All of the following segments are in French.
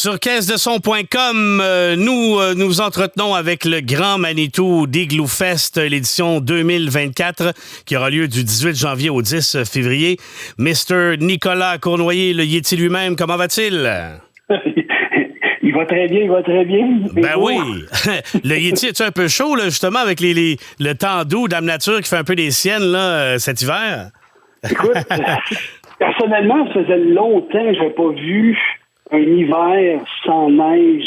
Sur caisse-de-son.com, nous entretenons avec le grand Manitou d'Igloo Fest, l'édition 2024, qui aura lieu du 18 janvier au 10 février. Mr. Nicolas Cournoyer, le Yéti lui-même, comment va-t-il? Il va très bien. Ben oui. Le Yéti, es-tu un peu chaud, là, justement, avec le temps doux, Dame Nature qui fait un peu des siennes là, cet hiver? Écoute, personnellement, ça faisait longtemps que je n'avais pas vu un hiver sans neige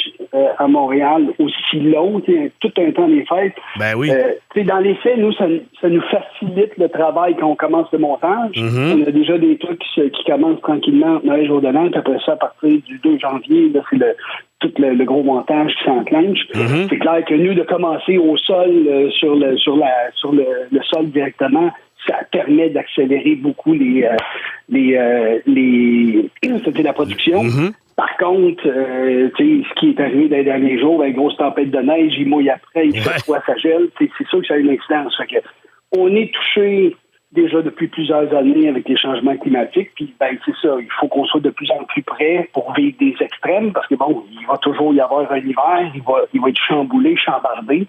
à Montréal aussi long, tout un temps des fêtes. Ben oui. Dans les faits, nous, ça nous facilite le travail quand on commence le montage. Mm-hmm. On a déjà des trucs qui commencent tranquillement neige au delà, puis après ça, à partir du 2 janvier, là, c'est tout le gros montage qui s'enclenche. Mm-hmm. C'est clair que nous, de commencer au sol, sur le sol directement, ça permet d'accélérer beaucoup la production. Mm-hmm. Par contre, ce qui est arrivé dans les derniers jours, une grosse tempête de neige, il mouille après, il fait froid, ça gèle, c'est sûr que ça a une incidence. Fait que on est touché déjà depuis plusieurs années avec les changements climatiques, puis c'est ça, il faut qu'on soit de plus en plus près pour vivre des extrêmes, parce que il va toujours y avoir un hiver, il va être chamboulé, chambardé,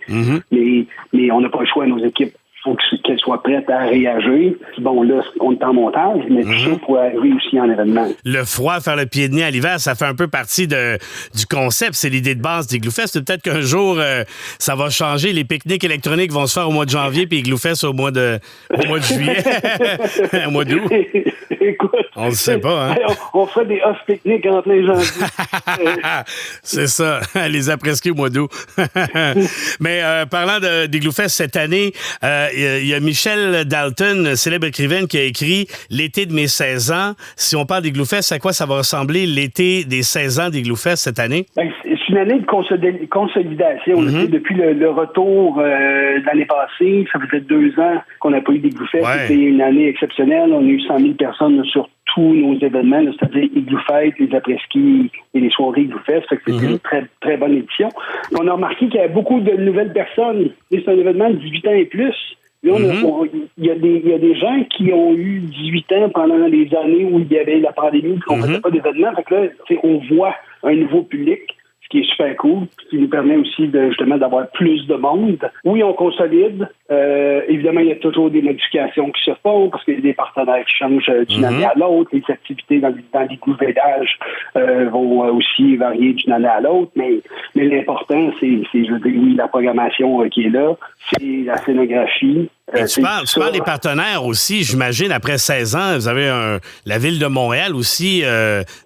mais on n'a pas le choix, nos équipes. Il faut qu'elles soient prêtes à réagir. Bon, là, on est en montage, mais tout ça pour arriver aussi en événement. Le froid, faire le pied de nez à l'hiver, ça fait un peu partie du concept. C'est l'idée de base d'Igloo Fest. Peut-être qu'un jour, ça va changer. Les pique-niques électroniques vont se faire au mois de janvier, puis Igloo Fest au mois de juillet, au mois d'août. Écoute, on ne sait pas, hein? On fait des off-pique-niques en plein janvier. C'est ça, les après-ski au mois d'août. Mais parlant d'Igloo Fest cette année, il y a Michel Dalton, célèbre écrivaine, qui a écrit « L'été de mes 16 ans ». Si on parle d'Igloo Fest, à quoi ça va ressembler l'été des 16 ans d'Igloo Fest cette année? C'est une année de consolidation. Depuis le retour de l'année passée, ça faisait 2 ans qu'on n'a pas eu d'Igloo Fest. Ouais. C'était une année exceptionnelle. On a eu 100 000 personnes sur tous nos événements, c'est-à-dire Igloo Fest, les après-ski et les soirées Igloo Fest. C'était une très, très bonne édition. On a remarqué qu'il y avait beaucoup de nouvelles personnes. C'est un événement de 18 ans et plus. Là, il y a des gens qui ont eu 18 ans pendant les années où il y avait la pandémie, qu'on ne faisait pas d'événements. Fait que là, on voit un nouveau public, ce qui est super cool, ce qui nous permet aussi justement d'avoir plus de monde. Oui, on consolide. Évidemment, il y a toujours des modifications qui se font parce qu'il y a des partenaires qui changent d'une année à l'autre. Les activités dans les gouvernages vont aussi varier d'une année à l'autre. Mais l'important, c'est je veux dire, oui, la programmation qui est là, c'est la scénographie. Tu parles des partenaires aussi, j'imagine, après 16 ans, vous avez la Ville de Montréal aussi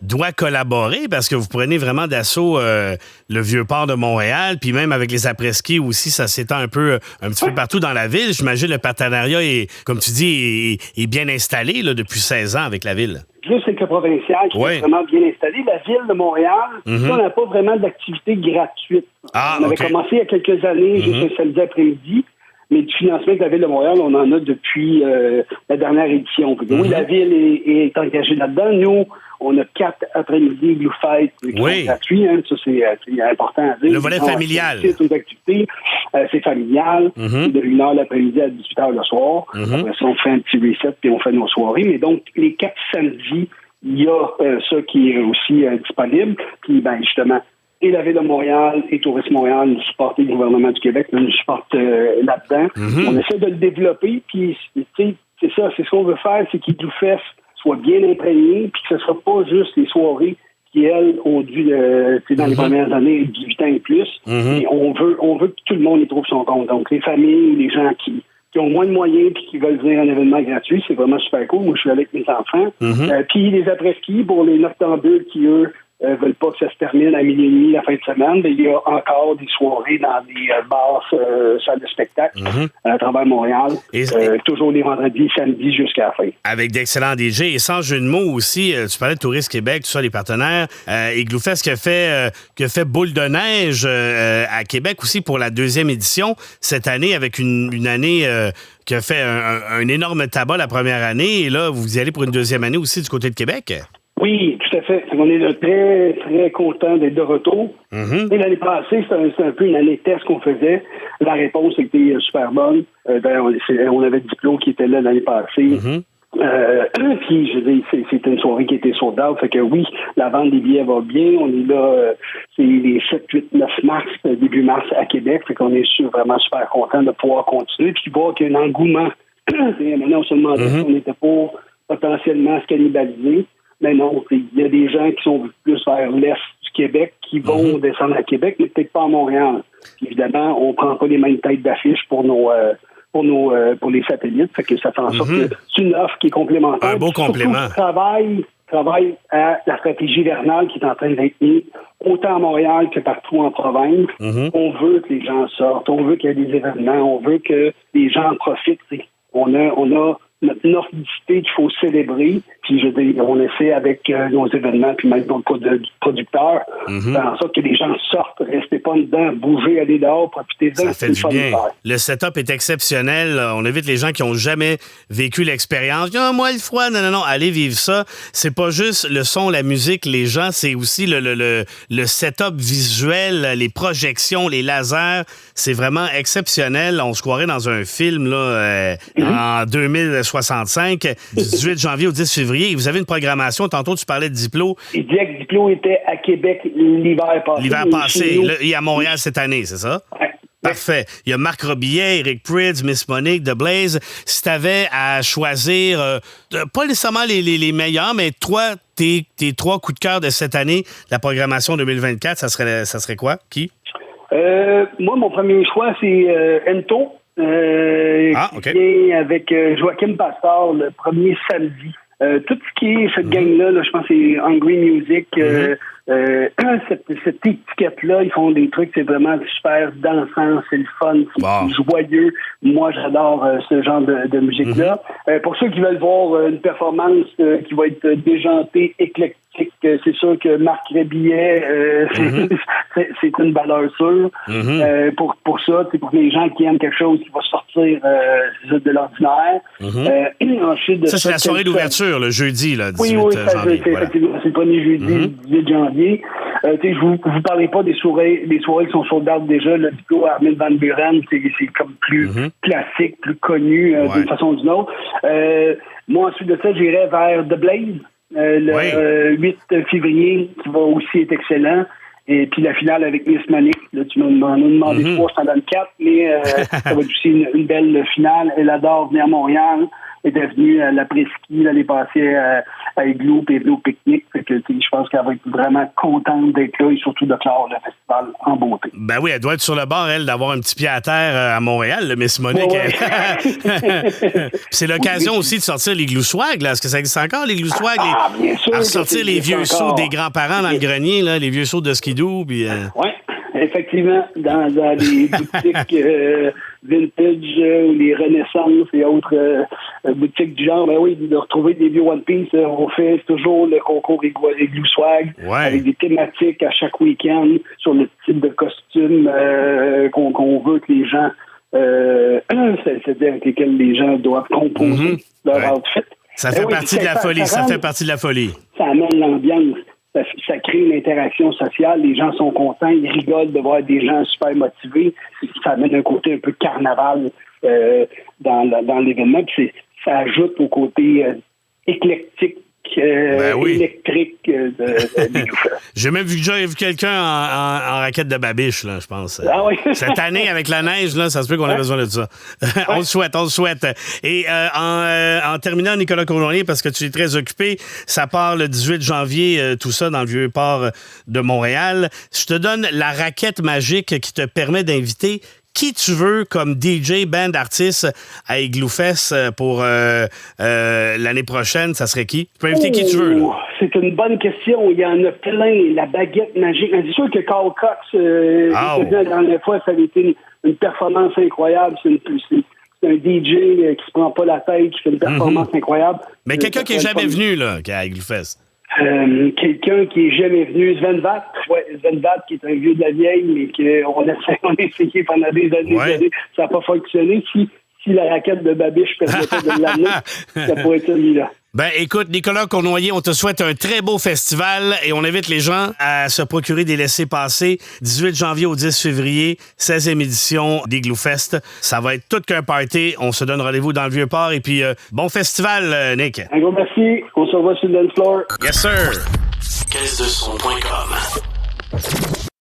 doit collaborer parce que vous prenez vraiment d'assaut le Vieux-Port de Montréal, puis même avec les après-ski aussi, ça s'étend un petit peu partout dans la ville. J'imagine le partenariat est, comme tu dis, est bien installé là, depuis 16 ans avec la Ville. Juste avec le provincial qui est vraiment bien installé. La Ville de Montréal, on n'a pas vraiment d'activité gratuite. On avait commencé il y a quelques années, juste un samedi après-midi. Mais du financement avec la Ville de Montréal, on en a depuis la dernière édition. Oui, la Ville est engagée là-dedans. Nous, on a 4 après-midi Igloo Fest qui sont gratuits. Hein. Ça, c'est important à dire. Le volet familial. C'est activités. C'est familial. De 1h l'après-midi à 18h le soir. Après ça, on fait un petit reset puis on fait nos soirées. Mais donc, les 4 samedis, il y a ça qui est aussi disponible. Puis, justement, et la Ville de Montréal et Tourisme Montréal nous supportent, le gouvernement du Québec nous supporte là-dedans. On essaie de le développer, puis c'est ça, c'est ce qu'on veut faire, c'est qu'Igloo Fest soit bien imprégné, puis que ce ne soit pas juste les soirées qui, elles, ont dû, dans les premières années, 18 ans et plus. Et on veut que tout le monde y trouve son compte. Donc, les familles, les gens qui ont moins de moyens puis qui veulent venir à un événement gratuit, c'est vraiment super cool. Moi, je suis avec mes enfants. Puis les après-ski, pour les noctambules qui, eux, veulent pas que ça se termine à 12h30 la fin de semaine, mais il y a encore des soirées dans des bars, salles de spectacle à travers Montréal. Toujours les vendredis, samedis jusqu'à la fin. Avec d'excellents DJ. Et sans jeu de mots aussi, tu parlais de Tourisme Québec, tout ça, les partenaires. Igloo Fest qui a fait boule de neige à Québec aussi pour la 2e édition cette année, avec une année qui a fait un énorme tabac la première année. Et là, vous y allez pour une 2e année aussi du côté de Québec? Oui, tout à fait. On est très, très content d'être de retour. Et l'année passée, c'était un peu une année test qu'on faisait. La réponse était super bonne. On avait Diplo qui était là l'année passée. Puis, je veux dire, c'est une soirée qui a été sold out. Fait que oui, la vente des billets va bien. On est là, c'est les 7, 8, 9 mars, début mars à Québec. Fait qu'on est vraiment super content de pouvoir continuer. Puis voir qu'il y a un engouement. Maintenant, on se demandait si on était pour potentiellement se cannibaliser. Mais non, il y a des gens qui sont plus vers l'est du Québec qui vont descendre à Québec, mais peut-être pas à Montréal. Puis, évidemment, on prend pas les mêmes têtes d'affiche pour les satellites. Fait que ça fait en sorte que c'est une offre qui est complémentaire. Un beau complément. Travaille à la stratégie hivernale qui est en train d'être mise autant à Montréal que partout en province. On veut que les gens sortent, on veut qu'il y ait des événements, on veut que les gens en profitent. On a notre nordicité qu'il faut célébrer, puis je veux dire, on essaie avec nos événements, puis même notre producteur, faire en sorte que les gens sortent, restez pas dedans, bougez, allez dehors, profitez-en. Ça fait du bien. Le setup est exceptionnel. On évite les gens qui ont jamais vécu l'expérience. Ah, moi, le froid, non, allez vivre ça. C'est pas juste le son, la musique, les gens, c'est aussi le setup visuel, les projections, les lasers. C'est vraiment exceptionnel. On se croirait dans un film là, en 2065, du 18 janvier au 10 février. Vous avez une programmation. Tantôt, tu parlais de Diplo. Il disait que Diplo était à Québec l'hiver passé. L'hiver passé. Là, il est à Montréal cette année, c'est ça? Ouais. Parfait. Il y a Marc Robillet, Eric Prydz, Miss Monique, The Blaze. Si tu avais à choisir, pas nécessairement les meilleurs, mais tes 3 coups de cœur de cette année, la programmation 2024, ça serait quoi? Qui? Moi, mon premier choix, c'est Ento. OK. Qui vient avec Joachim Pastor le premier samedi. Tout ce qui est cette gang-là, je pense que c'est Hungry Music. Cette étiquette-là, ils font des trucs, c'est vraiment super dansant, c'est le fun, c'est joyeux. Moi, j'adore ce genre de musique-là. Pour ceux qui veulent voir une performance qui va être déjantée, éclectique, c'est sûr que Marc Rébillet, c'est une valeur sûre. Pour ça, c'est pour les gens qui aiment quelque chose qui va sortir de l'ordinaire. Ensuite, ça, c'est la soirée d'ouverture, le jeudi, là, 18 janvier. Effectivement, c'est le premier jeudi, 18 janvier. Je vous parlerai pas des soirées qui sont sold out déjà. Le Diplo Armin van Buren, c'est comme plus classique, plus connu d'une façon ou d'une autre. Moi, ensuite de ça, j'irai vers The Blaze. Le 8 février, qui va aussi être excellent. Et puis la finale avec Miss Monique. Là, tu m'en as demandé 3, je t'en donne 4, mais ça va être aussi une belle finale. Elle adore venir à Montréal. Elle est venue à l'après-ski l'année passée à Igloo et au pique-nique. Fait que je pense qu'elle va être vraiment contente d'être là et surtout de clore le festival en beauté. Ben oui, elle doit être sur le bord, elle, d'avoir un petit pied à terre à Montréal, le Miss Monique. C'est l'occasion aussi de sortir les Igloo Swag, là. Est-ce que ça existe encore, les Igloo Swag? Bien sûr. À sortir les vieux seaux des grands-parents dans le grenier, là, les vieux seaux de skidoo. Puis, Oui, effectivement, dans les boutiques vintage ou les Renaissances et autres boutiques du genre, ben oui, de retrouver des vieux One Piece, on fait toujours le concours Igloo Swag avec des thématiques à chaque week-end sur le type de costume qu'on veut que les gens, c'est-à-dire avec lesquels les gens doivent composer leur outfit. Ça fait partie de la folie, ça fait partie de la folie. Ça amène l'ambiance. Ça crée une interaction sociale, les gens sont contents, ils rigolent de voir des gens super motivés, ça amène un côté un peu carnaval dans l'événement, puis ça ajoute au côté éclectique, électrique de J'ai même vu quelqu'un en raquette de babiche, là, je pense. Ah oui. Cette année, avec la neige, là, ça se peut qu'on ait besoin de ça. On le souhaite. Et en terminant, Nicolas Cournoyer, parce que tu es très occupé, ça part le 18 janvier, tout ça, dans le Vieux-Port de Montréal. Je te donne la raquette magique qui te permet d'inviter qui tu veux comme DJ, band, artiste à Igloo Fest pour l'année prochaine, ça serait qui? Tu peux inviter qui tu veux. Là. C'est une bonne question. Il y en a plein. La baguette magique. C'est sûr que Carl Cox, la dernière fois, ça avait été une performance incroyable. C'est un DJ qui se prend pas la tête, qui fait une performance incroyable. Mais quelqu'un qui n'est jamais venu là, à Igloo Fest. Quelqu'un qui est jamais venu, Sven Vath, qui est un vieux de la vieille, mais qu'on a essayé pendant des années, ça n'a pas fonctionné. Si la raquette de Babiche permettait de l'amener, ça pourrait être celui-là. Ben, écoute, Nicolas Cournoyer, on te souhaite un très beau festival et on invite les gens à se procurer des laissez-passer. 18 janvier au 10 février, 16e édition d'Igloo Fest. Ça va être tout qu'un party. On se donne rendez-vous dans le Vieux-Port et puis bon festival, Nick. Un gros merci. On se revoit sur le dance floor. Yes, sir. Caisse de son.com